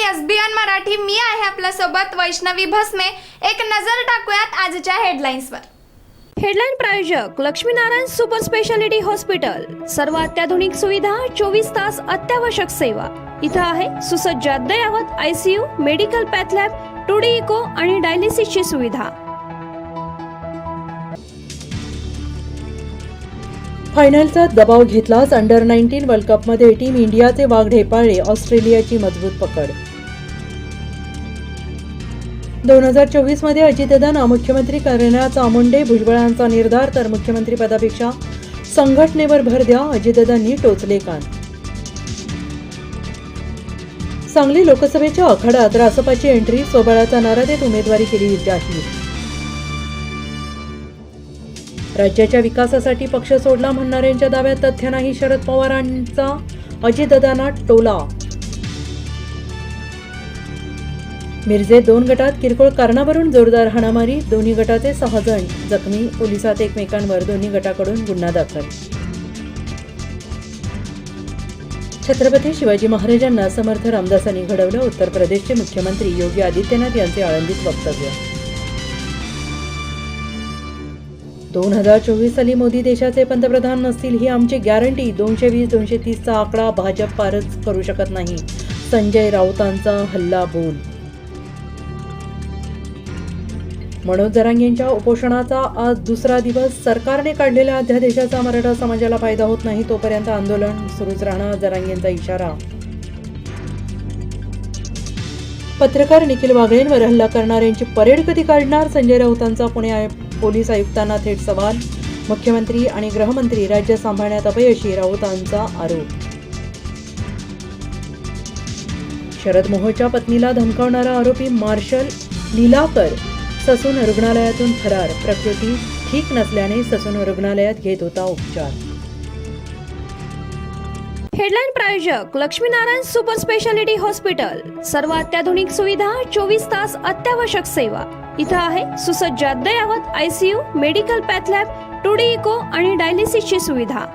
SBN Marathi मी आहे आपल्या सोबत वैष्णवी भस्मे। एक नजर टाकूयात आजच्या हेडलाईन्सवर। हेडलाईन प्रायोजक लक्ष्मीनारायण सुपर स्पेशालिटी हॉस्पिटल। सर्व अत्याधुनिक सुविधा, 24 तास अत्यावश्यक सेवा। इथं आहे सुसज्ज अद्ययावत ICU, medical path lab, 2D echo आणि डायलिसिसची सुविधा। फायनलचा दबाव घेतलाच अंडर 19 वर्ल्ड कपमध्ये टीम इंडियाचे वाघ ढेपाळले, ऑस्ट्रेलियाची मजबूत पकड। 2024 मध्ये अजितदादांना मुख्यमंत्री करण्याचा मुंडे भुजबळांचा निर्धार, तर मुख्यमंत्री पदापेक्षा संघटनेवर भर द्या, अजितदादांनी टोचले कान। सांगली लोकसभेच्या आखाड्यात रासपाची एंट्री, स्वबळाचा नारा देत उमेदवारी केली जाहीर। राज्याच्या विकासासाठी पक्ष सोडला म्हणणाऱ्यांच्या दाव्यात तथ्य नाही, शरद पवारांचा अजितदादांना टोला। मिरजेत 2 गटात किरकोळ कारणावरून जोरदार हाणामारी, दोन्ही गटाचे 6 जण जखमी, पोलिसात एकमेकांवर दोन्ही गटाकडून गुन्हा दाखल। छत्रपती शिवाजी महाराजांना समर्थ रामदासांनी घडवलं, उत्तर प्रदेशचे मुख्यमंत्री योगी आदित्यनाथ यांचे आळंदीत वक्तव्य। 2024 साली मोदी देशाचे पंतप्रधान नसतील ही आमची गॅरंटी, 220-230 चा आकडा भाजप पारच करू शकत नाही, संजय राऊतांचा हल्लाबोल। मनोज जरांगेंच्या उपोषणाचा आज दुसरा दिवस, सरकारने काढलेल्या अध्यादेशाचा मराठा समाजाला फायदा होत नाही तोपर्यंत आंदोलन सुरूच राहणार, जरांगेंचा इशारा। पत्रकार निखिल वागळेंवर हल्ला करणाऱ्यांची परेड कधी काढणार, संजय राऊतांचा पुणे पोलीस आयुक्तांना थेट सवाल, मुख्यमंत्री आणि गृहमंत्री राज्य सांभाळण्यात अपयशी, राऊतांचा आरोप। शरद मोहोळच्या पत्नीला धमकावणारा आरोपी मार्शल लीलाकर ससून रुग्णालयातून फरार, प्रकृती ठीक नसल्याने ससून रुग्णालयात घेत होता उपचार। हेडलाईन प्रायोजक लक्ष्मीनारायण सुपर स्पेशालिटी हॉस्पिटल। सर्व अत्याधुनिक सुविधा, 24 तास अत्यावश्यक सेवा। इथं आहे सुसज्ज अद्ययावत ICU, medical path lab, 2D echo आणि डायलिसिसची सुविधा।